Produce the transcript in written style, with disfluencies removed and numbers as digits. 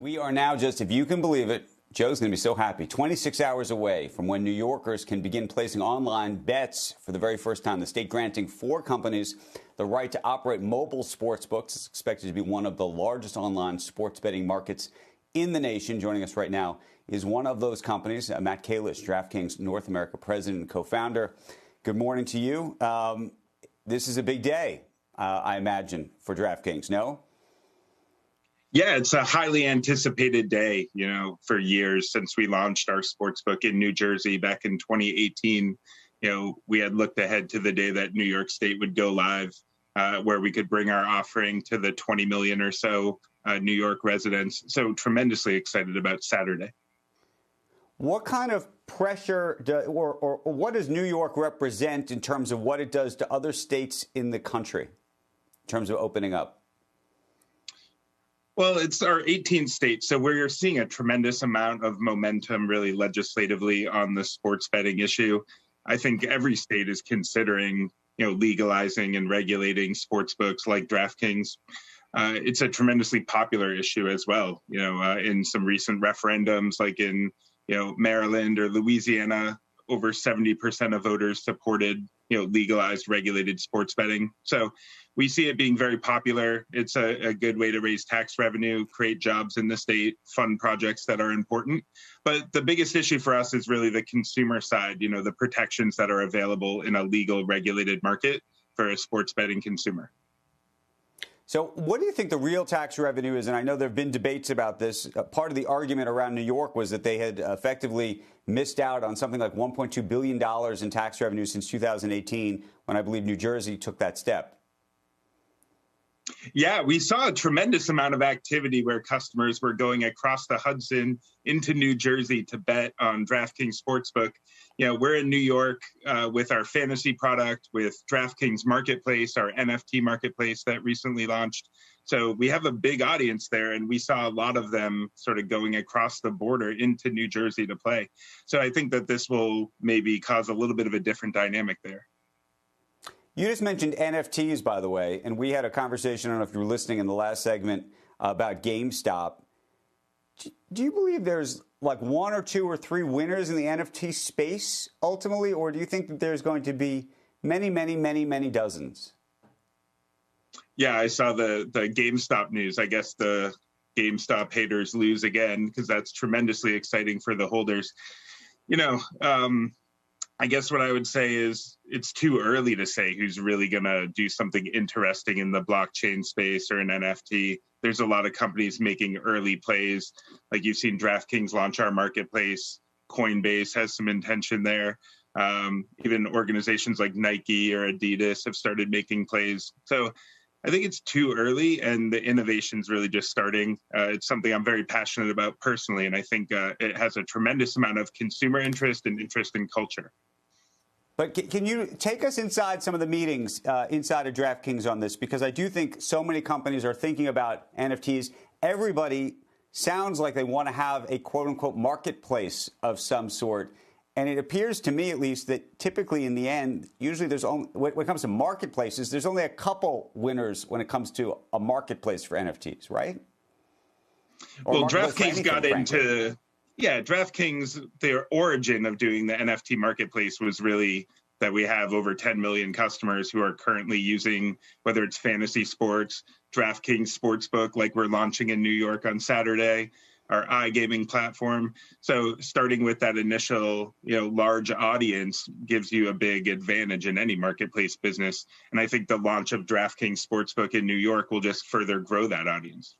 We are now just, if you can believe it, Joe's going to be so happy, 26 hours away from when New Yorkers can begin placing online bets for the very first time. The state granting 4 companies the right to operate mobile sports books. It's expected to be one of the largest online sports betting markets in the nation. Joining us right now is one of those companies, Matt Kalish, DraftKings North America president and co-founder. Good morning to you. This is a big day, I imagine, for DraftKings, no? Yeah, it's a highly anticipated day, for years since we launched our sportsbook in New Jersey back in 2018. We had looked ahead to the day that New York State would go live, where we could bring our offering to the 20 million or so New York residents. So tremendously excited about Saturday. What kind of pressure or what does New York represent in terms of what it does to other states in the country in terms of opening up? Well, it's our 18th state, so we're seeing a tremendous amount of momentum really legislatively on the sports betting issue. I think every state is considering, legalizing and regulating sports books like DraftKings. It's a tremendously popular issue as well, in some recent referendums like in, Maryland or Louisiana, over 70% of voters supported, legalized regulated sports betting. So we see it being very popular. It's a good way to raise tax revenue, create jobs in the state, fund projects that are important. But the biggest issue for us is really the consumer side, the protections that are available in a legal regulated market for a sports betting consumer. So what do you think the real tax revenue is? And I know there have been debates about this. Part of the argument around New York was that they had effectively missed out on something like $1.2 billion in tax revenue since 2018, when I believe New Jersey took that step. Yeah, we saw a tremendous amount of activity where customers were going across the Hudson into New Jersey to bet on DraftKings Sportsbook. We're in New York with our fantasy product, with DraftKings Marketplace, our NFT marketplace that recently launched. So we have a big audience there, and we saw a lot of them sort of going across the border into New Jersey to play. So I think that this will maybe cause a little bit of a different dynamic there. You just mentioned NFTs, by the way, and we had a conversation, I don't know if you were listening in the last segment, about GameStop. Do you believe there's like 1 or 2 or 3 winners in the NFT space ultimately, or do you think that there's going to be many, many, many, many dozens? Yeah, I saw the GameStop news. I guess the GameStop haters lose again, because that's tremendously exciting for the holders. I guess what I would say is it's too early to say who's really going to do something interesting in the blockchain space or an NFT. There's a lot of companies making early plays. Like you've seen DraftKings launch our marketplace. Coinbase has some intention there. Even organizations like Nike or Adidas have started making plays. So I think it's too early, and the innovation's really just starting. It's something I'm very passionate about personally, and I think it has a tremendous amount of consumer interest and interest in culture. But can you take us inside some of the meetings inside of DraftKings on this? Because I do think so many companies are thinking about NFTs. Everybody sounds like they want to have a quote-unquote marketplace of some sort. And it appears to me, at least, that typically in the end, usually there's only, when it comes to marketplaces, there's only a couple winners when it comes to a marketplace for NFTs, right? Well, DraftKings got into... Yeah, DraftKings, their origin of doing the NFT marketplace was really that we have over 10 million customers who are currently using, whether it's fantasy sports, DraftKings Sportsbook, like we're launching in New York on Saturday, our iGaming platform. So starting with that initial, large audience gives you a big advantage in any marketplace business. And I think the launch of DraftKings Sportsbook in New York will just further grow that audience.